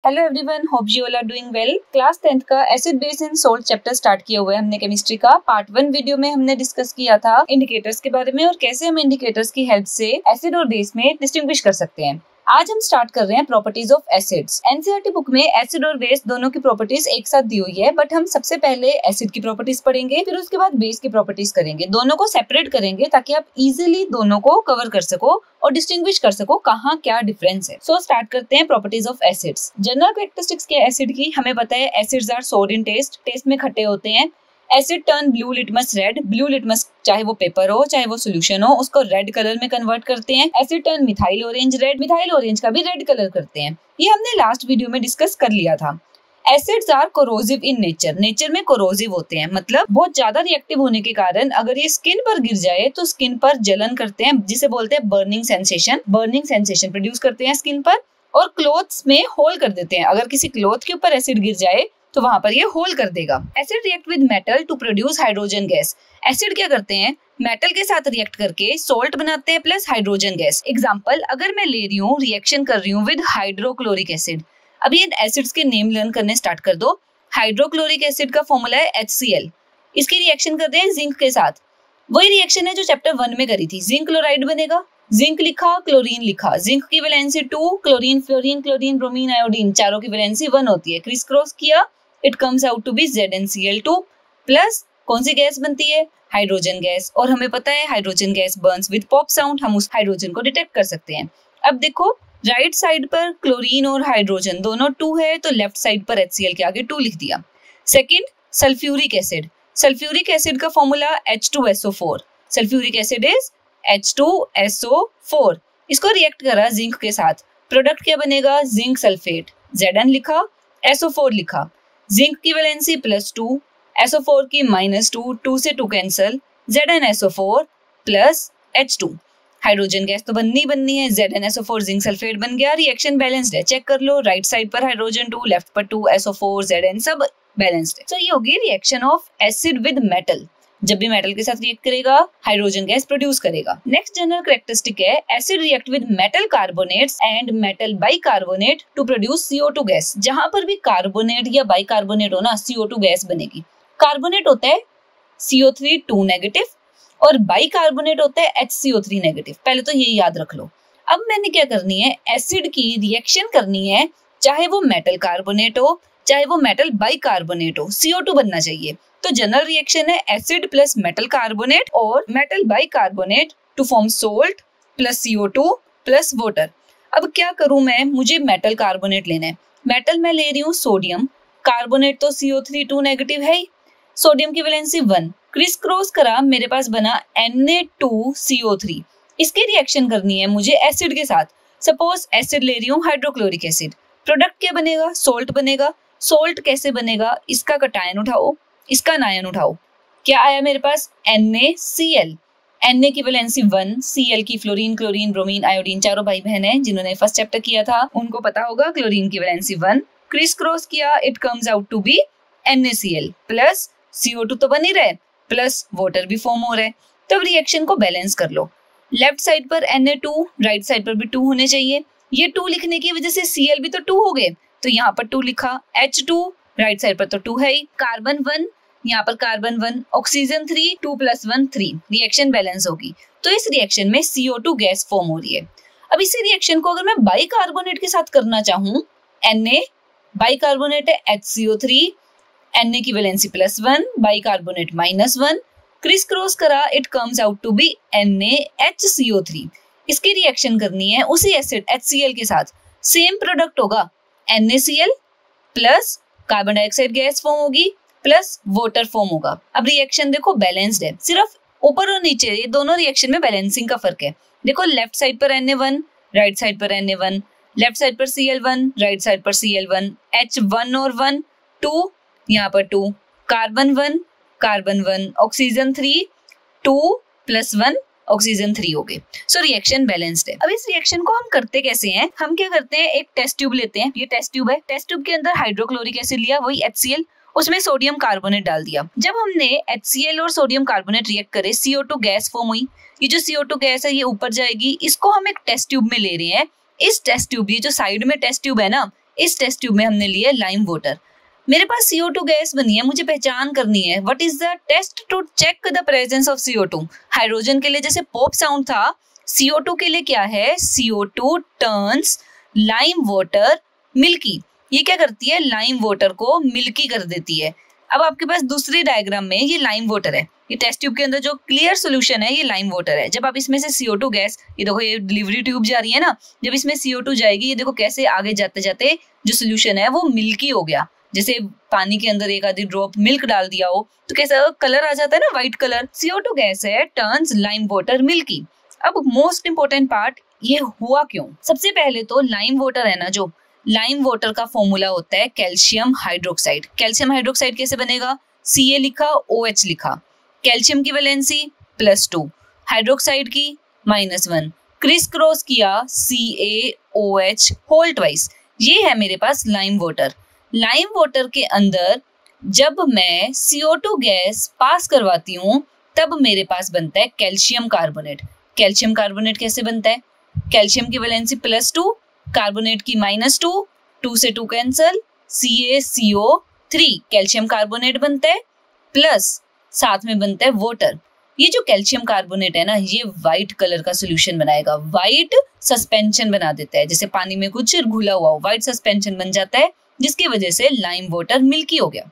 Hello everyone, hope you all are doing well. Class 10th का acid base and salt chapter start किया हुआ है हमने chemistry का। पार्ट 1 वीडियो में हमने डिस्कस किया था इंडिकेटर्स के बारे में और कैसे हम इंडिकेटर्स की हेल्प से एसिड और बेस में डिस्टिंग्विश कर सकते हैं। आज हम स्टार्ट कर रहे हैं properties of acids. NCERT book में एसिड और बेस दोनों की प्रॉपर्टीज एक साथ दी हुई है, बट हम सबसे पहले एसिड की प्रॉपर्टीज पढ़ेंगे, फिर उसके बाद बेस की प्रॉपर्टीज करेंगे। दोनों को सेपरेट करेंगे ताकि आप इजीली दोनों को कवर कर सको और डिस्टिंग्विश कर सको कहाँ क्या डिफरेंस है। सो स्टार्ट करते हैं properties of acids. General characteristics के एसिड की हमें पता है एसिड्स आर सोर इन टेस्ट, टेस्ट में खट्टे होते हैं। Asset turn blue litmus red, blue litmus चाहे वो पेपर हो चाहे वो सोल्यूशन हो उसको रेड कलर में कन्वर्ट करते हैं। Asset turn methyl orange red, methyl orange का भी रेड कलर करते हैं। ये हमने लास्ट वीडियो में डिस्कस कर लिया था। Acids are corrosive in nature, nature में कोरोसिव होते हैं, मतलब बहुत ज्यादा रिएक्टिव होने के कारण अगर ये स्किन पर गिर जाए तो स्किन पर जलन करते हैं, जिसे बोलते हैं बर्निंग सेंसेशन प्रोड्यूस करते हैं स्किन पर, और क्लोथ्स में होल कर देते हैं। अगर किसी क्लोथ के ऊपर एसिड गिर जाए तो वहां पर ये होल कर देगा। Acid react with metal to produce hydrogen gas. Acid क्या करते हैं, मेटल के साथ रिएक्ट करके सोल्ट बनाते हैं प्लस हाइड्रोजन गैस। एग्जांपल अगर मैं ले रही हूँ, रिएक्शन कर रही हूँ विद हाइड्रोक्लोरिक एसिड। अभी इन एसिड्स के नेम लर्न करने स्टार्ट कर दो। हाइड्रोक्लोरिक एसिड का फॉर्मूला है HCl। इसकी रिएक्शन करते हैं जिंक के साथ। वही रिएक्शन है जो चैप्टर 1 में करी थी। जिंक क्लोराइड बनेगा, जिंक लिखा क्लोरीन लिखा, जिंक की valency 2, chlorine fluorine chlorine bromine iodine चारों की वैलेंसी 1 होती है। क्रिस क्रॉस किया, it comes out to be ZnCl2 plus कौन सी गैस बनती है, हाइड्रोजन गैस। और हमें पता है hydrogen gas Burns with pop sound, हम उस हाइड्रोजन को डिटेक्ट कर सकते हैं। अब देखो राइट साइड पर क्लोरीन और हाइड्रोजन दोनों 2 है, तो लेफ्ट साइड पर HCl के आगे 2 लिख दिया। Second sulphuric acid. Sulphuric acid का formula H2SO4। Sulphuric acid is H2SO4। इसको रिएक्ट करा जिंक के साथ, प्रोडक्ट क्या बनेगा, जिंक सल्फेट। Zn लिखा, SO4 लिखा, जिंक की वैलेंसी +2, SO4 की -2, 2 से 2 cancel, ZnSO4 plus H2। Hydrogen gas तो बननी है, ZnSO4 जिंक सल्फेट बन गया। रिएक्शन बैलेंस्ड है, चेक कर लो। राइट साइड पर हाइड्रोजन 2, लेफ्ट पर 2, SO4 Zn सब बैलेंस्ड है। तो ये होगी reaction of acid with metal. जब भी मेटल के साथ रिएक्ट करेगा हाइड्रोजन गैस प्रोड्यूस करेगा। नेक्स्ट जनरल कैरेक्टरिस्टिक है acid react with metal carbonates and metal bicarbonate to produce CO2 gas. जहां पर भी कार्बोनेट या बाइकार्बोनेट हो ना, CO2 गैस बनेगी। कार्बोनेट होता है CO3 2 नेगेटिव और बाइकार्बोनेट होता है HCO3 नेगेटिव। पहले तो ये याद रख लो। अब मैंने क्या करनी है, एसिड की रिएक्शन करनी है, चाहे वो मेटल कार्बोनेट हो चाहे वो मेटल बाइकार्बोनेट हो, CO2 बनना चाहिए। तो जनरल रिएक्शन है एसिड प्लस मेटल कार्बोनेट और metal bicarbonate to form salt plus CO2 plus water. अब क्या करूं मैं, मुझे मेटल कार्बोनेट लेना है। मेटल मैं ले रही हूँ सोडियम, कार्बोनेट तो CO3 2 नेगेटिव है ही, सोडियम की वैलेंसी 1। क्रिस क्रॉस करा, मेरे पास बना Na2CO3। इसकी रिएक्शन करनी है मुझे एसिड के साथ। सपोज एसिड ले रही हूँ हाइड्रोक्लोरिक एसिड, प्रोडक्ट क्या बनेगा, सोल्ट बनेगा। सोल्ट कैसे बनेगा, इसका कटायन उठाओ, इसका नायन उठाओ, क्या आया मेरे पास NaCl। Na की वैलेंसी 1, Cl की फ्लोरीन क्लोरीन ब्रोमीन आयोडीन चारों भाई बहन हैं, जिन्होंने फर्स्ट चैप्टर किया था उनको पता होगा। क्लोरीन की वैलेंसी 1, क्रिस क्रॉस किया, it comes out to be NaCl plus CO2 तो बन ही रहे प्लस वाटर भी फॉर्म हो रहा है। तब रिएक्शन को बैलेंस कर लो। लेफ्ट साइड पर Na2, राइट साइड पर भी 2 होने चाहिए। ये 2 लिखने की वजह से Cl भी तो 2 हो गए, तो यहाँ पर 2 लिखा। H2 राइट साइड पर तो 2 है ही। कार्बन 1, यहाँ पर कार्बन 1, ऑक्सीजन 3, 2 + 1 3। रिएक्शन बैलेंस होगी, तो इस रिएक्शन में CO2 गैस फॉर्म हो रही है। अब इसी रिएक्शन को अगर मैं बाइकार्बोनेट के साथ करना चाहूँ, Na बाइकार्बोनेट है HCO3, Na की वैलेंसी +1, बाइकार्बोनेट -1, क्रिस क्रॉस करा, it comes out to be NaHCO3। इसकी रिएक्शन करनी है उसी एसिड HCl के साथ, सेम प्रोडक्ट होगा, NaCl plus carbon dioxide gas form होगी प्लस वाटर फॉर्म होगा। अब रिएक्शन देखो बैलेंस्ड है, सिर्फ ऊपर और नीचे ये दोनों रिएक्शन में बैलेंसिंग का फर्क है। देखो लेफ्ट साइड पर Na1, राइट साइड पर Na1, लेफ्ट साइड पर Cl1, राइट साइड पर Cl1, H1 और 1 2, यहाँ पर 2, कार्बन 1, ऑक्सीजन 3, 2 + 1 ऑक्सीजन 3 हो गए। सो रिएक्शन बैलेंस्ड है। अब इस रिएक्शन को हम करते कैसे हैं, हम क्या करते हैं, एक टेस्ट ट्यूब लेते हैं। ये टेस्ट ट्यूब है, टेस्ट ट्यूब के अंदर हाइड्रोक्लोरिक एसिड लिया, वही HCl, उसमें सोडियम कार्बोनेट डाल दिया। जब हमने HCl और सोडियम कार्बोनेट रिएक्ट करे, CO2 गैस फॉर्म हुई। ये जो CO2 गैस है ये ऊपर जाएगी, इसको हम एक टेस्ट ट्यूब में ले रहे हैं। इस टेस्ट ट्यूब, ये जो साइड में टेस्ट ट्यूब है ना, इस टेस्ट ट्यूब में हमने लिया लाइम वाटर। मेरे पास CO2 गैस बनी है, मुझे पहचान करनी है what is the test to check the presence of CO2। Hydrogen के लिए जैसे पॉप साउंड था, CO2 के लिए क्या है, CO2 turns lime water milky. ये क्या करती है, लाइम वाटर को मिल्की कर देती है। अब आपके पास दूसरी डायग्राम में ये लाइम वाटर है, ये टेस्ट ट्यूब के अंदर जो क्लियर सोल्यूशन है ये लाइम वाटर है। जब आप इसमें से CO2 गैस, ये देखो ये डिलीवरी ट्यूब जा रही है ना, जब इसमें CO2 जाएगी, ये देखो कैसे आगे जाते जाते जो सोल्यूशन है वो मिल्की हो गया। जैसे पानी के अंदर एक आधी ड्रॉप मिल्क डाल दिया हो तो कैसा कलर आ जाता है ना, व्हाइट कलर। CO2 गैस है टर्न्स लाइम वाटर मिल्की। अब मोस्ट इंपोर्टेंट पार्ट, ये हुआ क्यों। सबसे पहले तो लाइम वाटर है ना, जो लाइम वाटर का फॉर्मूला होता है कैल्शियम हाइड्रोक्साइड। कैल्शियम हाइड्रोक्साइड कैसे बनेगा, Ca लिखा OH लिखा, कैल्शियम की वैलेंसी +2, हाइड्रोक्साइड की -1, क्रिस क्रॉस किया CaOH होल ट्वाइस। ये है मेरे पास लाइम वाटर। लाइम वाटर के अंदर जब मैं CO2 गैस पास करवाती हूँ तब मेरे पास बनता है कैल्शियम कार्बोनेट। कैल्शियम कार्बोनेट कैसे बनता है, कैल्शियम की वैलेंसी +2, कार्बोनेट की -2, 2 से 2 कैंसल, CaCO3 कैल्शियम कार्बोनेट बनता है, प्लस साथ में बनता है वाटर। ये जो कैल्शियम कार्बोनेट है ना, ये व्हाइट कलर का सोल्यूशन बनाएगा, व्हाइट सस्पेंशन बना देता है, जैसे पानी में कुछ घुला हुआ हो, व्हाइट सस्पेंशन बन जाता है, जिसकी वजह से लाइम वाटर मिल्की हो गया।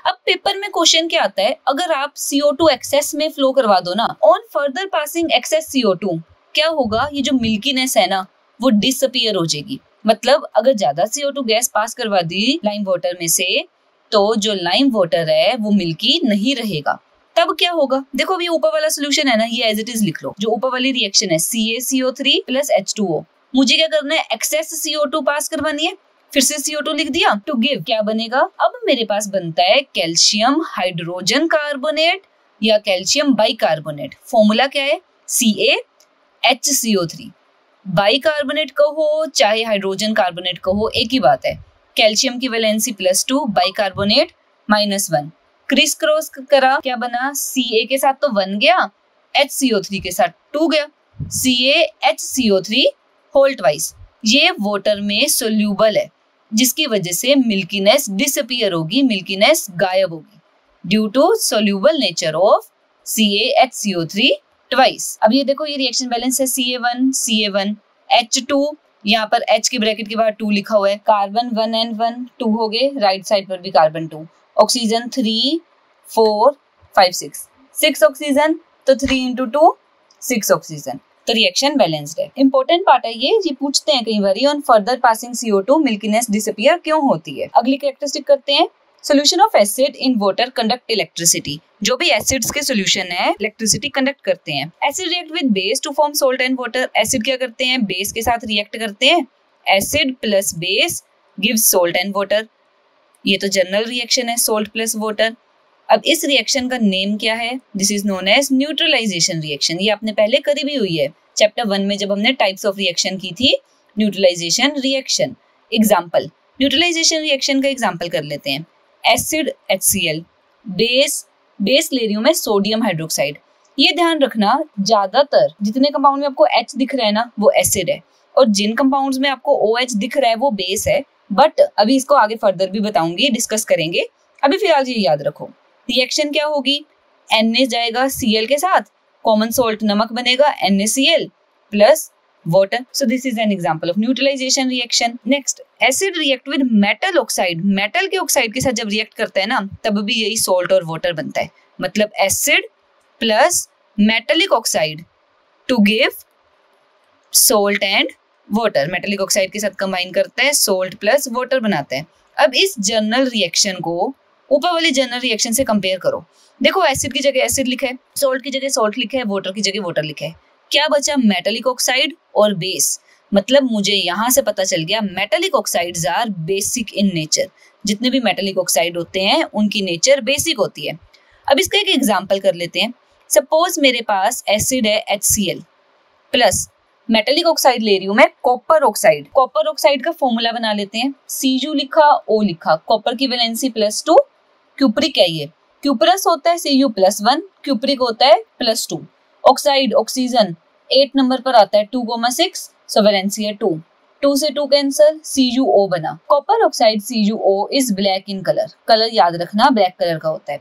अब पेपर में क्वेश्चन क्या आता है, अगर आप CO2 एक्सेस में फ्लो करवा दो ना, on further passing access CO2 क्या होगा, ये जो मिल्कीनेस है ना वो डिसअपीयर हो जाएगी। मतलब अगर ज्यादा CO2 गैस पास करवा दी लाइम वाटर में से तो जो लाइम वाटर है वो मिल्की नहीं रहेगा। तब क्या होगा, देखो ये ऊपर वाला सोल्यूशन है ना, ये एज इट इज लिख लो। जो ऊपर वाली रिएक्शन है CaCO3 + H2O, मुझे क्या करना है, एक्सेस CO2 पास करवानी है, फिर से CO2 लिख दिया टू गिव, क्या बनेगा, अब मेरे पास बनता है कैल्शियम हाइड्रोजन कार्बोनेट या कैल्शियम बाइकार्बोनेट। फॉर्मूला क्या है, CaHCO3। बाइकार्बोनेट कहो चाहे हाइड्रोजन कार्बोनेट कहो एक ही बात है। कैल्शियम की वैलेंसी +2, बाइकार्बोनेट -1, क्रिस क्रॉस करा, क्या बना, Ca के साथ तो 1 गया, HCO3 के साथ 2 गया, CaHCO3 होल ट्वाइस। ये वाटर में सोल्यूबल है, जिसकी वजह से मिल्कीनेस डिसअपीयर होगी, मिल्कीनेस गायब होगी due to soluble nature of CaHCO3 twice. अब ये देखो ये रिएक्शन बैलेंस है Ca1 H2, यहाँ पर H की ब्रैकेट के बाद 2 लिखा हुआ है, कार्बन 1 and 1 2 हो गए, राइट साइड पर भी कार्बन 2, ऑक्सीजन 3 4 5 6 ऑक्सीजन, तो 3 × 2 6 ऑक्सीजन, तो रिएक्शन बैलेंस्ड है। इंपॉर्टेंट पार्ट है ये पूछते हैं कई बार, on further passing CO2 milkiness disappear क्यों होती है। अगली कैरेक्टरिस्टिक करते हैं, solution of acid in water conduct electricity. जो भी एसिड्स के सोल्यूशन है इलेक्ट्रिसिटी कंडक्ट करते हैं। Acid react with base to form salt and water. Acid क्या करते हैं, बेस के साथ रिएक्ट करते हैं, acid plus base gives salt and water. ये तो जनरल रिएक्शन है, सोल्ट प्लस वाटर। अब इस रिएक्शन का नेम क्या है, this is known as neutralisation reaction. ये आपने पहले करी भी हुई है चैप्टर 1 में जब हमने टाइप्स ऑफ रिएक्शन की थी, neutralisation reaction. Example, neutralisation reaction का एग्जाम्पल कर लेते हैं, एसिड HCl, बेस ले रही हूं मैं सोडियम हाइड्रोक्साइड। ये ध्यान रखना ज्यादातर जितने कंपाउंड में आपको H दिख रहा है ना वो एसिड है, और जिन कंपाउंड्स में आपको OH दिख रहा है वो बेस है। बट अभी इसको आगे फर्दर भी बताऊंगी, डिस्कस करेंगे, अभी फिलहाल ये याद रखो। रिएक्शन क्या होगी, Na जाएगा Cl के साथ, कॉमन सोल्ट नमक बनेगा NaCl plus water. So this is an example of neutralization reaction. Next, acid react with metal oxide. Metal के ऑक्साइड के साथ जब रिएक्ट करता है ना तब भी यही सॉल्ट और वाटर बनता है। मतलब acid plus metallic oxide to give salt and water. Metallic oxide के साथ कंबाइन करता है, सॉल्ट प्लस वाटर बनाता है। अब इस जनरल रिएक्शन को ऊपर वाली जनरल रिएक्शन से कंपेयर करो। देखो एसिड की जगह एसिड लिखा है, सॉल्ट की जगह सॉल्ट लिखा है, वाटर की जगह वाटर लिखा है। क्या बचा, मेटेलिक ऑक्साइड और बेस। मतलब मुझे यहाँ से पता चल गया metallic oxides are basic in nature. जितने भी मेटेलिक ऑक्साइड होते हैं उनकी नेचर बेसिक होती है। अब इसका एक एग्जांपल कर लेते हैं। सपोज मेरे पास एसिड है HCl प्लस मेटेलिक ऑक्साइड ले रही हूँ मैं कॉपर ऑक्साइड। कॉपर ऑक्साइड का फॉर्मूला बना लेते हैं, Cu लिखा O लिखा, कॉपर की वैलेंसी +2, क्यूप्रिक है ये, क्यूपरस होता है Cu +1, क्यूप्रिक होता है +2। ऑक्साइड ऑक्सीजन 8 नंबर पर आता है 2,6, सो वैलेंसी है 2, 2 से 2 कैंसल, CuO बना। Copper oxide CuO is black in colour. Colour याद रखना ब्लैक कलर का होता है।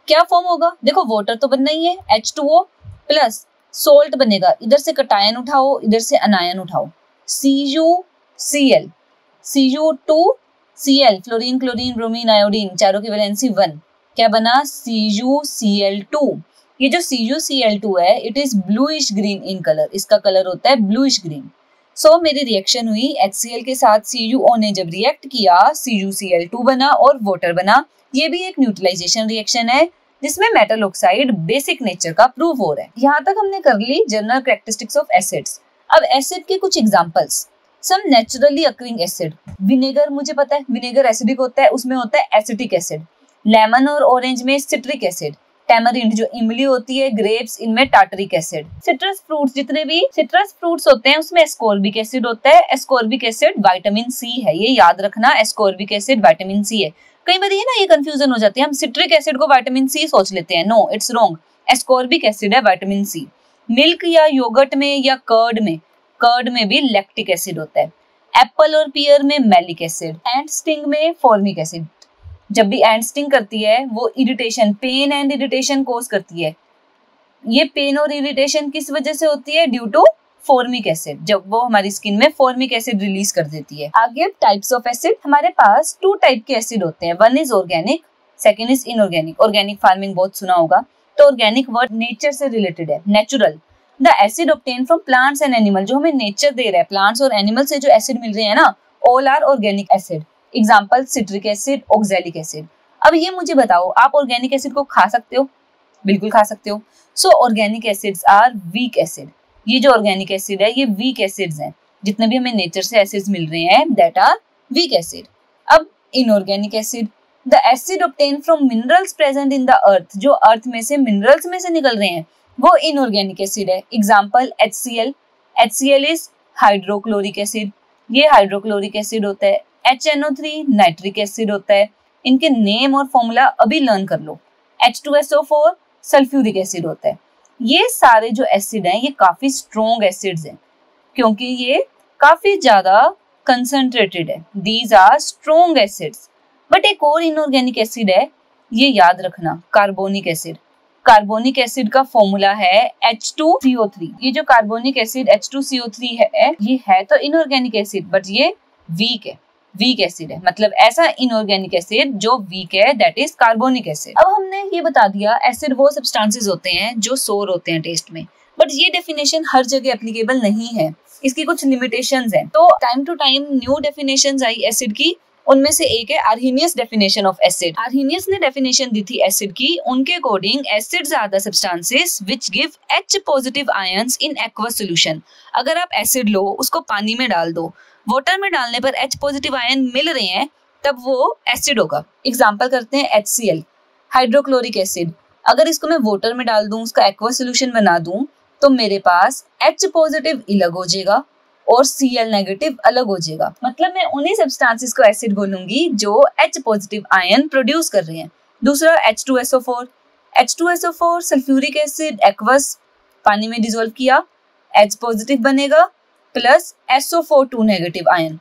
क्या फॉर्म होगा? देखो वाटर तो बनना ही है, H2O प्लस सोल्ट बनेगा। इधर से कटायन उठाओ, इधर से अनायन उठाओ, CuCl, Cu2Cl, fluorine, chlorine, bromine, iodine, चारों की वैलेंसी 1। क्या बना? CuCl2। ये जो CuCl2 है it is bluish green in colour. इसका कलर होता है ब्लूइश ग्रीन। सो मेरी रिएक्शन हुई, HCl के साथ CuO ने जब रिएक्ट किया CuCl2 बना और वाटर बना। ये भी एक न्यूट्रलाइजेशन रिएक्शन है जिसमें मेटल ऑक्साइड बेसिक नेचर का प्रूव हो रहा है। यहाँ तक हमने कर ली जनरल कैरेक्टरिस्टिक्स ऑफ एसिड्स। अब एसिड के कुछ एग्जांपल्स। सम नेचुरली अकरिंग एसिड। विनेगर मुझे पता है, विनेगर एसिडिक होता है, उसमें होता है एसिटिक एसिड। लेमन और ऑरेंज में सिट्रिक एसिड। टैमरिंड जो इमली होती है, ग्रेप्स, इनमें टार्टरिक एसिड। सिट्रस फ्रूट्स, जितने भी सिट्रस फ्रूट्स होते हैं उसमें एस्कॉर्बिक एसिड होता है। एस्कॉर्बिक एसिड विटामिन सी है, ये याद रखना, एस्कॉर्बिक एसिड विटामिन सी है। कई बार ये ना ये कंफ्यूजन हो जाती है, हम सिट्रिक एसिड को विटामिन सी सोच लेते हैं। No, it's wrong. Ascorbic acid है विटामिन सी। मिल्क या योगर्ट में या कर्ड में भी लैक्टिक एसिड होता है। एप्पल और पियर में मैलिक एसिड। एंड स्टिंग में फॉर्मिक एसिड। जब भी एंड स्टिंग करती है वो इरिटेशन, पेन एंड इरिटेशन कोज करती है। ये पेन और इरिटेशन किस वजह से होती है? ड्यू टू फॉर्मिक एसिड, जब वो हमारी स्किन में फॉर्मिक एसिड रिलीज कर देती है। आगे टाइप्स ऑफ एसिड। हमारे पास 2 टाइप के एसिड होते हैं। One is organic, second is inorganic. Organic farming बहुत सुना होगा, तो ऑर्गेनिक वर्ड नेचर से रिलेटेड है, natural. The acid obtain from plants and animal, जो हमें नेचर दे रहा है, प्लांट्स और एनिमल से जो एसिड मिल रहे हैं ना, all are organic acid. Example citric acid, oxalic acid. अब ये मुझे बताओ, आप ऑर्गेनिक एसिड को खा सकते हो? बिल्कुल खा सकते हो। So organic acids are weak acid. ये जो ऑर्गेनिक एसिड है ये वीक एसिड्स हैं। जितने भी हमें नेचर से एसिड्स मिल रहे हैं दैट आर वीक एसिड। अब inorganic acid, the acid obtain from minerals present in the earth, जो अर्थ में से मिनरल्स में से निकल रहे हैं वो इनऑर्गेनिक एसिड है। Example HCl, HCl is hydrochloric acid, ये हाइड्रोक्लोरिक एसिड होता है। HNO3 नाइट्रिक एसिड होता है। इनके नेम और फॉर्मूला अभी लर्न कर लो। H2SO4 सल्फ्यूरिक एसिड होता है। ये सारे जो एसिड हैं ये काफी स्ट्रॉन्ग एसिड्स हैं क्योंकि ये काफी ज्यादा कंसंट्रेटेड है। These are strong acids. But एक और इनऑर्गेनिक एसिड है, ये याद रखना, कार्बोनिक एसिड। कार्बोनिक एसिड का फॉर्मूला है H2CO3। ये जो कार्बोनिक एसिड H2CO3 है ये है तो इनऑर्गेनिक एसिड बट ये वीक है, वीक एसिड है। मतलब ऐसा इनऑर्गेनिक एसिड जो वीक है दैट इज कार्बोनिक एसिड। अब हमने ये बता दिया एसिड वो सब्सटेंसेस होते हैं जो सोर होते हैं टेस्ट में, बट ये डेफिनेशन हर जगह एप्लीकेबल नहीं है, इसकी कुछ लिमिटेशंस हैं। तो time to time new definitions आई एसिड की, उनमें से एक है Arrhenius definition of acid. Arrhenius ने डेफिनेशन दी थी एसिड की। उनके according acids are the substances which give H positive ions in aqueous solution. अगर आप एसिड लो उसको पानी में डाल दो, वाटर में डालने पर H पॉजिटिव आयन मिल रहे हैं तब वो एसिड होगा। एग्जांपल करते हैं HCl, हाइड्रोक्लोरिक एसिड। अगर इसको मैं वाटर में डाल दूं, उसका एक्वस सॉल्यूशन बना दूं तो मेरे पास H पॉजिटिव अलग हो जाएगा और Cl नेगेटिव अलग हो जाएगा। मतलब मैं उन्हीं सब्सटेंसेस को एसिड बोलूंगी जो H पॉजिटिव आयन प्रोड्यूस कर रहे हैं। दूसरा H2SO4, H2SO4 sulphuric acid, aqueous, पानी में डिसॉल्व किया, H पॉजिटिव बनेगा प्लस SO4 2 नेगेटिव आयन।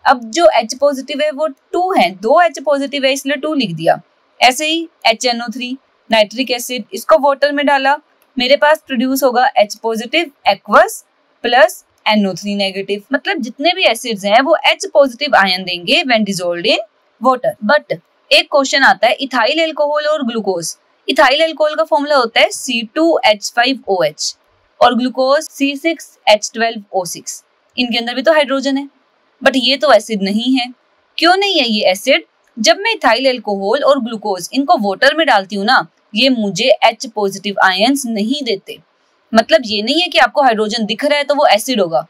अब जो H पॉजिटिव है वो 2 है, 2 H पॉजिटिव है इसलिए 2 लिख दिया। ऐसे ही HNO3 नाइट्रिक एसिड, इसको वाटर में डाला, मेरे पास प्रोड्यूस होगा H positive aqueous plus NO3 negative. मतलब जितने भी एसिड्स हैं वो H पॉजिटिव आयन देंगे when dissolved in water. But एक क्वेश्चन आता है इथाइल अल्कोहल और ग्लूकोज। इथाइल अल्कोहल का फॉर्मूला होता है C2H5OH और ग्लूकोज C6H12O6। इनके अंदर भी तो हाइड्रोजन है बट ये तो एसिड नहीं है। क्यों नहीं है ये एसिड? जब मैं इथाइल अल्कोहल और ग्लूकोज इनको वाटर में डालती हूँ ना, ये मुझे H पॉजिटिव आयंस नहीं देते। मतलब ये नहीं है कि आपको हाइड्रोजन दिख रहा है तो वो एसिड होगा।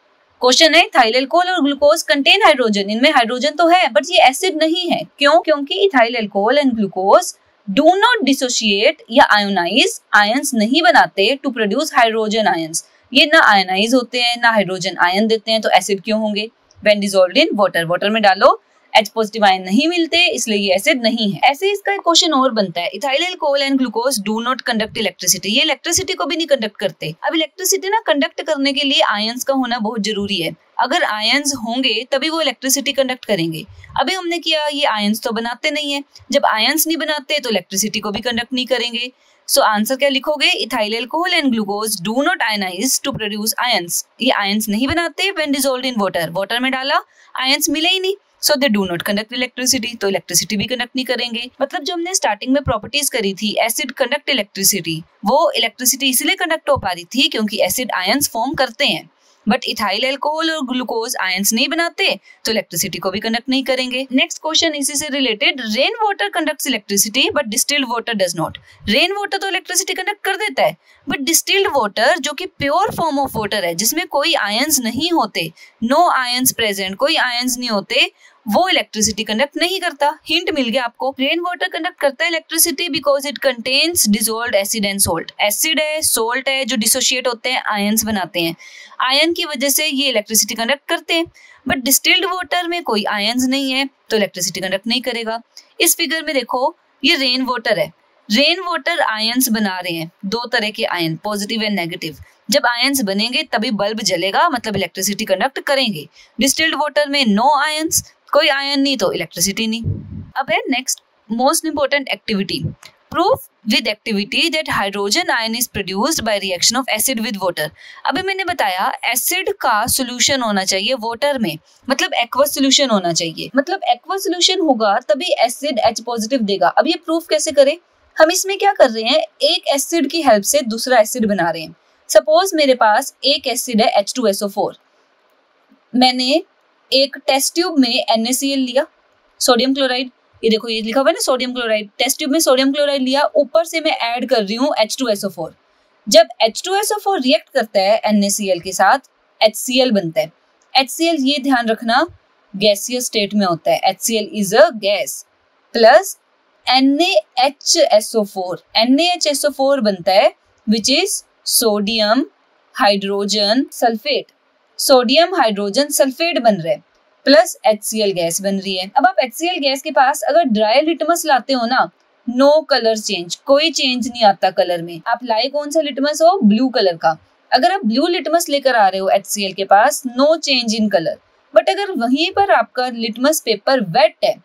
क्वेश्चन है इथाइल अल्कोहल और ग्लूकोज कंटेन हाइड्रोजन, इनमें हाइड्रोजन तो है बट ये एसिड नहीं है। क्यों? क्योंकि ethyl alcohol and glucose do not dissociate या आयोनाइज, आयंस नहीं बनाते टू प्रोड्यूस हाइड्रोजन आयंस। ये ना आयनाइज होते हैं ना हाइड्रोजन आयन देते हैं, तो एसिड क्यों होंगे? When dissolved in water, water में डालो H पॉजिटिव आयन नहीं मिलते, इसलिए ये एसिड नहीं है। ऐसे इसका एक क्वेश्चन और बनता है, ethyl alcohol and glucose do not conduct electricity. ये इलेक्ट्रिसिटी को भी नहीं कंडक्ट करते। अब इलेक्ट्रिसिटी ना कंडक्ट करने के लिए आयंस का होना बहुत जरूरी है। अगर आयंस होंगे तभी वो इलेक्ट्रिसिटी कंडक्ट करेंगे। अभी हमने किया, ये आयंस तो बनाते नहीं है, जब आयंस नहीं बनाते तो इलेक्ट्रिसिटी को भी कंडक्ट नहीं करेंगे। सो आंसर क्या लिखोगे, ethyl alcohol and glucose do not ionize to produce ions. ये आयंस नहीं बनाते when dissolved in water, water में डाला आयंस मिले ही नहीं, so they do not conduct electricity, तो इलेक्ट्रिसिटी भी कंडक्ट नहीं करेंगे। मतलब जो हमने स्टार्टिंग में प्रॉपर्टीज करी थी, एसिड कंडक्ट इलेक्ट्रिसिटी, वो इलेक्ट्रिसिटी इसलिए कंडक्ट हो पा रही थी क्योंकि एसिड आयंस फॉर्म करते हैं, बट इथाइल अल्कोहल और ग्लूकोज आयंस नहीं बनाते तो इलेक्ट्रिसिटी को भी कंडक्ट नहीं करेंगे। नेक्स्ट क्वेश्चन इसी से related, rain water conducts electricity but distilled water does not. Rain water तो इलेक्ट्रिसिटी कंडक्ट कर देता है, बट डिस्टिल्ड वाटर जो कि प्योर फॉर्म ऑफ वाटर है, जिसमें कोई आयंस नहीं होते, नो आयंस प्रेजेंट, कोई आयंस नहीं होते, वो इलेक्ट्रिसिटी कंडक्ट नहीं करता। हिंट मिल गया आपको। रेन वाटर कंडक्ट करता है electricity because it contains dissolved acid and salt. Acid है, सोल्ट है, जो डिसोशिएट होते हैं, आयंस बनाते हैं, आयन की वजह से ये इलेक्ट्रिसिटी कंडक्ट करते हैं। बट डिस्टिल्ड वाटर में कोई आयंस नहीं है तो इलेक्ट्रिसिटी कंडक्ट नहीं करेगा। इस फिगर में देखो, ये रेन वाटर है, रेन वाटर आयंस बना रहे हैं, दो तरह के आयन, पॉजिटिव एंड नेगेटिव। जब आयंस बनेंगे तभी बल्ब जलेगा, मतलब इलेक्ट्रिसिटी कंडक्ट करेंगे। डिस्टिल्ड वाटर में नो आयंस, कोई आयन नहीं तो इलेक्ट्रिसिटी नहीं। अब है next most important activity, proof with activity that hydrogen ion is produced by reaction of acid with water. अभी मैंने बताया एसिड का सोल्यूशन होना चाहिए वाटर में, मतलब एक्वस सोल्यूशन होना चाहिए, मतलब एक्वस सोल्यूशन होगा तभी एसिड H पॉजिटिव देगा। अब ये प्रूफ कैसे करें, हम इसमें क्या कर रहे हैं, एक एसिड की हेल्प से दूसरा एसिड बना रहे हैं। सपोज मेरे पास एक एसिड है H2SO4, मैंने एक टेस्ट ट्यूब में NaCl लिया, सोडियम क्लोराइड, ये देखो ये लिखा हुआ है ना सोडियम क्लोराइड, टेस्ट ट्यूब में सोडियम क्लोराइड लिया, ऊपर से मैं ऐड कर रही हूँ H2SO4। जब H2SO4 रिएक्ट करता है NaCl के साथ, HCl बनता है। HCl ये ध्यान रखना गैसियस स्टेट में होता है, HCl is a gas, plus NaHSO4, NaHSO4 बनता है which is sodium hydrogen sulphate, sodium hydrogen sulphate बन रहा है, प्लस HCl गैस बन रही है। अब आप HCl गैस के पास अगर ड्राई लिटमस लाते हो ना, नो कलर चेंज, कोई चेंज नहीं आता कलर में। आप लाए कौन सा लिटमस हो, ब्लू कलर का, अगर आप ब्लू लिटमस लेकर आ रहे हो HCl के पास, no change in colour. But अगर वहीं पर आपका लिटमस पेपर वेट है,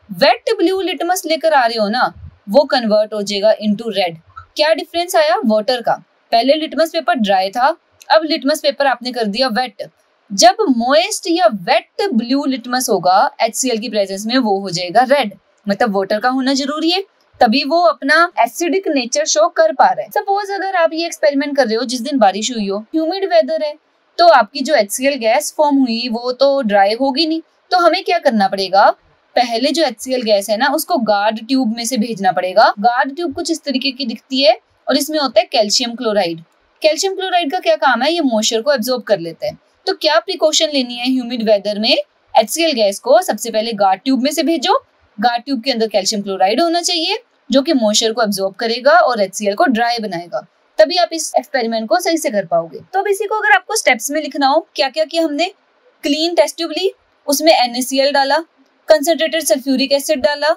वेट ब्लू लिटमस लेकर आ रहे हो ना, वो कन्वर्ट हो जाएगा इनटू रेड। क्या डिफरेंस आया वाटर का, पहले लिटमस पेपर ड्राई था, अब लिटमस पेपर आपने कर दिया वेट। जब मोइस्ट या वेट ब्लू लिटमस होगा HCl की प्रेजेंस में, वो हो जाएगा रेड, मतलब वाटर का होना जरूरी है, तभी वो अपना एसिडिक नेचर शो कर पा रहा है। सपोज अगर आप ये एक्सपेरिमेंट कर रहे हो जिस दिन बारिश हुई हो, ह्यूमिड वेदर है, तो आपकी जो HCl गैस फॉर्म हुई वो तो ड्राई होगी नहीं, तो हमें क्या करना पड़ेगा, पहले जो HCl गैस है ना उसको गार्ड ट्यूब में से भेजना पड़ेगा। गार्ड ट्यूब कुछ इस तरीके की दिखती है और इसमें होता है कैल्शियम क्लोराइड। कैल्शियम क्लोराइड का क्या काम है, ये मॉइस्चर को एब्जॉर्ब कर लेता है। तो क्या प्रिकॉशन लेनी है ह्यूमिड वेदर में, HCl गैस को सबसे पहले गार्ड ट्यूब में से भेजो, गार्ड ट्यूब के अंदर कैल्शियम क्लोराइड होना चाहिए जो कि मॉइस्चर को एब्जॉर्ब करेगा और HCl को ड्राई बनाएगा, तभी आप इस एक्सपेरिमेंट को सही से कर पाओगे। तो अब इसी को अगर आपको स्टेप्स में लिखना हो, क्या क्या किया हमने, क्लीन टेस्ट ट्यूब ली, उसमें NaCl डाला, कंसंट्रेटेड सल्फ्यूरिक एसिड डाला,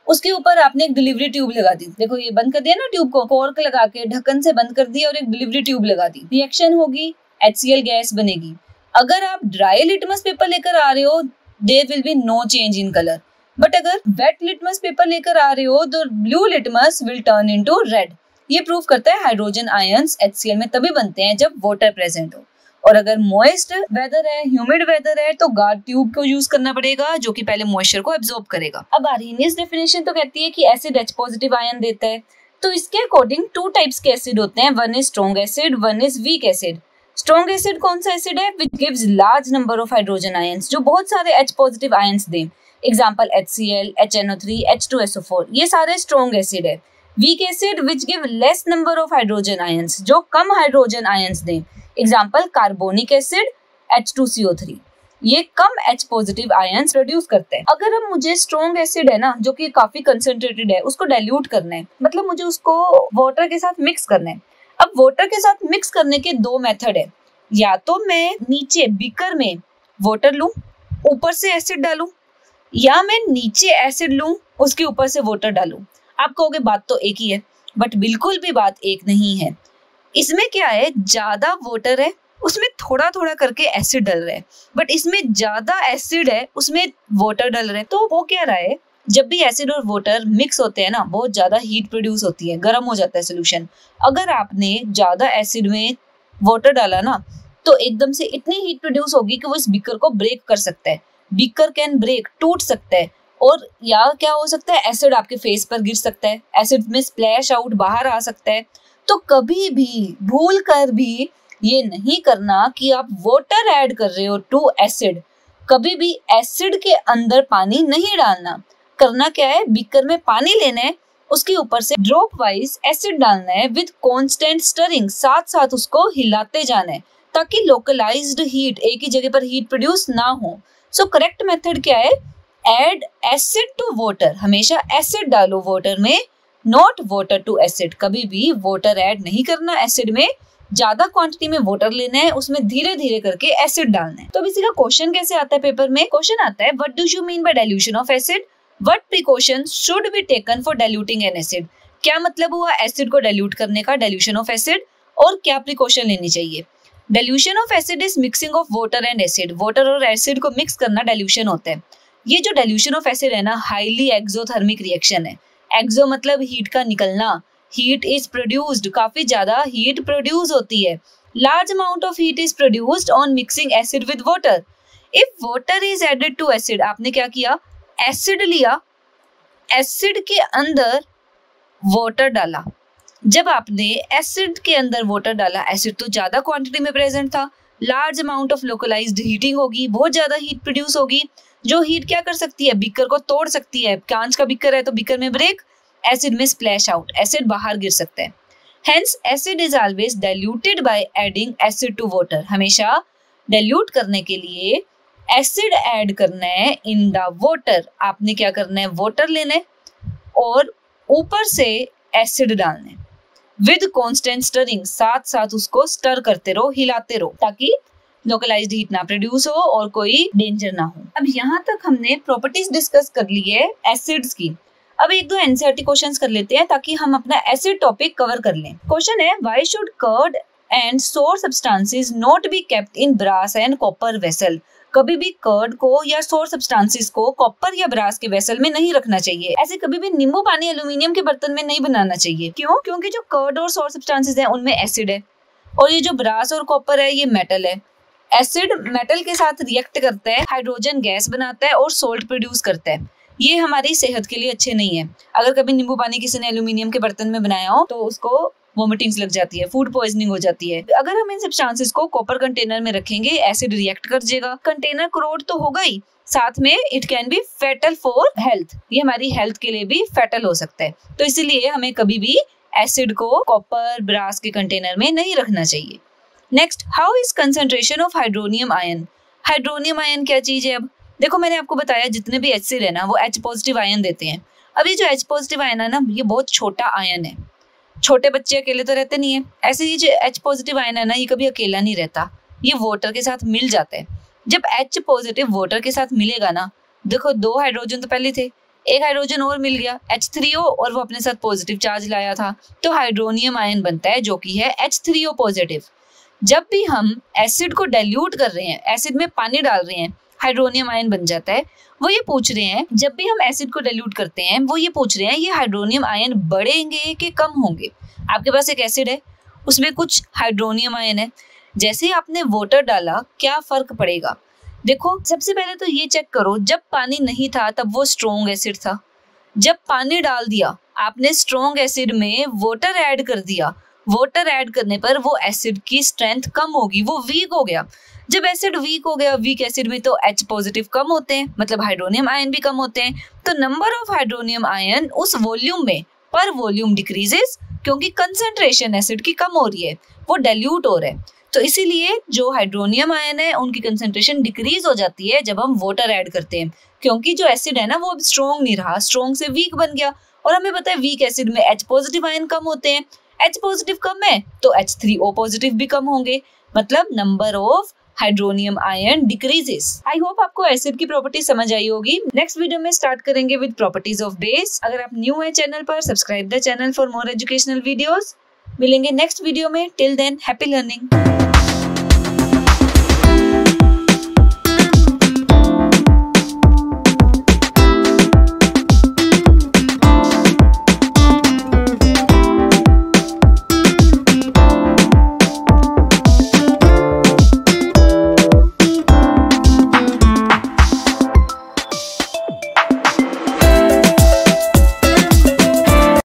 उसके ऊपर आपने एक डिलीवरी ट्यूब लगा दी, देखो ये बंद कर दिया ना ट्यूब को, कॉर्क लगा के ढक्कन से बंद कर दिया और एक डिलीवरी ट्यूब लगा दी, रिएक्शन होगी, HCl गैस बनेगी। अगर आप ड्राई लिटमस पेपर लेकर आ रहे हो, there will be no change in colour, but अगर वेट लिटमस पेपर लेकर आ रहे हो तो blue litmus will turn into red. ये प्रूव करता है हाइड्रोजन आयंस HCl में तभी बनते हैं जब वाटर प्रेजेंट हो। और अगर मॉइस्ट वेदर है, ह्यूमिड वेदर है, तो गार्ड ट्यूब को यूज करना पड़ेगा जो कि पहले मॉइस्चर को एब्जॉर्ब करेगा। अब आर्हेनियस डेफिनेशन तो कहती है कि एसिड H पॉजिटिव आयन देता है, तो इसके अकॉर्डिंग टू टाइप्स के एसिड होते हैं, one is strong acid, one is weak acid. Strong acid कौन सा एसिड है, which gives large number of hydrogen ions, जो बहुत सारे H पॉजिटिव आयंस दे, एग्जांपल HCl, HNO3, H2SO4, ये सारे स्ट्रॉन्ग एसिड है। Weak acid which give less number of hydrogen ions, जो कम हाइड्रोजन आयंस दे, एग्जांपल कार्बोनिक एसिड, H2CO3, ये कम H positive ions produce करते हैं। अगर अब मुझे स्ट्रॉन्ग एसिड है ना जो कि काफी कंसंट्रेटेड है, उसको डाइल्यूट करना है, मतलब मुझे उसको वाटर के साथ मिक्स करना है। अब वाटर के साथ मिक्स करने के दो मेथड है, या तो मैं नीचे बीकर में वाटर लूं, ऊपर से एसिड डालूं, या मैं नीचे एसिड लूं उसके ऊपर से वाटर डालूं। आप कहोगे बात तो एक ही है, बट बिल्कुल भी बात एक नहीं है। इसमें क्या है, ज्यादा वाटर है उसमें थोड़ा थोड़ा करके एसिड डल रहा है, बट इसमें ज्यादा एसिड है उसमें वाटर डल रहा है। तो वो क्या रहा है, जब भी एसिड और वाटर मिक्स होते हैं ना, बहुत ज्यादा हीट प्रोड्यूस होती है, गर्म हो जाता है सोल्यूशन। अगर आपने ज्यादा एसिड में वाटर डाला ना, तो एकदम से इतनी हीट प्रोड्यूस होगी कि वो इस बीकर को ब्रेक कर सकता है। बीकर कैन ब्रेक, टूट सकता है। और या क्या हो सकता है, एसिड आपके फेस पर गिर सकता है, एसिड में स्प्लैश आउट बाहर आ सकता है। तो कभी भी भूल कर भी ये नहीं करना कि आप वाटर ऐड कर रहे हो टू एसिड। कभी भी एसिड के अंदर पानी नहीं डालना। करना क्या है, बीकर में पानी लेना है, उसके ऊपर से ड्रॉप वाइज एसिड डालना है विद कांस्टेंट स्टरिंग, साथ साथ उसको हिलाते जाना है ताकि लोकलाइज्ड हीट, एक ही जगह पर हीट प्रोड्यूस ना हो। सो करेक्ट मेथड क्या है, ऐड एसिड टू वाटर। हमेशा एसिड डालो वाटर में, नॉट वाटर टू एसिड। कभी भी वाटर ऐड नहीं करना एसिड में, ज्यादा क्वांटिटी में वाटर लेना है, उसमें धीरे धीरे करके एसिड डालना है। तो अब इसी का क्वेश्चन कैसे आता है पेपर में, क्वेश्चन आता है what do you mean by dilution of acid, what precautions should be taken for diluting N acid. क्या मतलब हुआ एसिड को डाइल्यूट करने का, डाइल्यूशन ऑफ एसिड, और क्या प्रिकॉशन लेनी चाहिए। Dilution of acid is mixing of water and acid. Water और एसिड को मिक्स करना डाइल्यूशन होता है। ये जो डाइल्यूशन ऑफ एसिड है ना, हाईली एक्सोथर्मिक रिएक्शन है। एक्सो मतलब हीट का निकलना, हीट इज प्रोड्यूस्ड, काफी ज्यादा हीट प्रोड्यूस होती है। Large amount of heat is produced on mixing acid with water. If water is added to acid, आपने क्या किया, एसिड लिया, एसिड के अंदर वाटर डाला। जब आपने एसिड के अंदर वाटर डाला, एसिड तो ज्यादा क्वांटिटी में प्रेजेंट था, large amount of localised heating होगी, बहुत ज्यादा हीट प्रोड्यूस होगी, जो हीट क्या कर सकती है, बीकर को तोड़ सकती है। कांच का बीकर है तो बीकर में ब्रेक, एसिड में स्प्लैश आउट, एसिड बाहर गिर सकता है। Hence acid is always diluted by adding acid to water. हमेशा डाइल्यूट करने के लिए एसिड ऐड करना है इन द वाटर। आपने क्या करना है, वाटर लेना है और ऊपर से एसिड डालना है विद कांस्टेंट स्टरिंग, साथ साथ उसको स्टर करते रहो, हिलाते रहो, ताकि लोकलाइज्ड हीट ना प्रोड्यूस हो और कोई डेंजर ना हो। अब यहाँ तक हमने प्रॉपर्टीज डिस्कस कर ली है एसिड्स की। अब एक दो एनसीईआरटी क्वेश्चंस कर लेते हैं ताकि हम अपना एसिड टॉपिक कवर कर लें। क्वेश्चन है, why should curd and sour substances not be kept in brass and copper vessel. कभी भी कर्ड को या सोर सब्सटेंसेस को कॉपर या ब्रास के वेसल में नहीं रखना चाहिए। ऐसे कभी भी नींबू पानी एल्यूमिनियम के बर्तन में नहीं बनाना चाहिए। क्यों? क्योंकि जो कर्ड और सोर सब्सटेंसेस हैं उनमें एसिड है, और ये जो ब्रास और कॉपर है ये मेटल है। एसिड मेटल के साथ रिएक्ट करता है, हाइड्रोजन गैस बनाता है और सोल्ट प्रोड्यूस करता है। ये हमारी सेहत के लिए अच्छे नहीं है। अगर कभी नींबू पानी किसी ने एल्यूमिनियम के बर्तन में बनाया हो तो उसको वोमिटिंग्स लग जाती है, फूड पॉइजनिंग हो जाती है। अगर हम इन सब्सटेंसेस को कॉपर कंटेनर में रखेंगे, एसिड रिएक्ट कर जाएगा, कंटेनर क्रोड तो होगा ही, साथ में it can be fatal for health. ये हमारी हेल्थ के लिए भी फेटल हो सकता है। तो इसीलिए हमें कभी भी एसिड को कॉपर ब्रास के कंटेनर में नहीं रखना चाहिए। Next, how is concentration of hydronium ion. Hydronium ion क्या चीज है। अब देखो, मैंने आपको बताया जितने भी एसिड है ना वो H पॉजिटिव आयन देते हैं। अब ये जो H पॉजिटिव आयन है ना, ये बहुत छोटा आयन है। छोटे बच्चे अकेले तो रहते नहीं है। ऐसे ही जो H पॉजिटिव आयन है ना, ये कभी अकेला नहीं रहता, ये वाटर के साथ मिल जाता है। जब H पॉजिटिव वाटर के साथ मिलेगा ना, देखो दो हाइड्रोजन तो पहले थे, एक हाइड्रोजन और मिल गया H3O, और वो अपने साथ पॉजिटिव चार्ज लाया था, तो हाइड्रोनियम आयन बनता है जो कि है H3O पॉजिटिव। जब भी हम एसिड को डाइल्यूट कर रहे हैं, एसिड में पानी डाल रहे हैं, हाइड्रोनियम आयन बन जाता है। वो ये पूछ रहे हैं, जब भी हम एसिड को डाइल्यूट करते हैं वो ये पूछ रहे हैं ये हाइड्रोनियम आयन बढ़ेंगे कि कम होंगे। आपके पास एक एसिड है, उसमें कुछ हाइड्रोनियम आयन है, जैसे ही आपने वाटर डाला क्या फर्क पड़ेगा। देखो, सबसे पहले तो ये चेक करो, जब पानी नहीं था तब वो स्ट्रॉन्ग एसिड था। जब पानी डाल दिया आपने स्ट्रॉन्ग एसिड में, वाटर ऐड कर दिया, वाटर ऐड करने पर वो एसिड की स्ट्रेंथ कम होगी, वो वीक हो गया। जब एसिड वीक हो गया, वीक एसिड में तो H पॉजिटिव कम होते हैं, मतलब हाइड्रोनियम आयन भी कम होते हैं, तो नंबर ऑफ हाइड्रोनियम आयन उस वॉल्यूम में पर वॉल्यूम डिक्रीजेस, क्योंकि कंसंट्रेशन एसिड की कम हो रही है, वो डाइल्यूट हो रहा है। तो इसीलिए जो हाइड्रोनियम आयन है उनकी कंसंट्रेशन डिक्रीज हो जाती है जब हम वाटर ऐड करते हैं, क्योंकि जो एसिड है ना वो अब स्ट्रॉन्ग नहीं रहा, स्ट्रॉन्ग से वीक बन गया। और हमें पता है वीक एसिड में H पॉजिटिव आयन कम होते हैं, H पॉजिटिव कम है तो H3O पॉजिटिव भी कम होंगे, मतलब number of hydronium ion decreases. I hope आपको एसिड की प्रॉपर्टी समझ आई होगी। नेक्स्ट वीडियो में स्टार्ट करेंगे विद प्रॉपर्टीज ऑफ बेस। अगर आप न्यू है चैनल पर, subscribe the channel for more educational videos. मिलेंगे नेक्स्ट वीडियो में। Till than happy learning.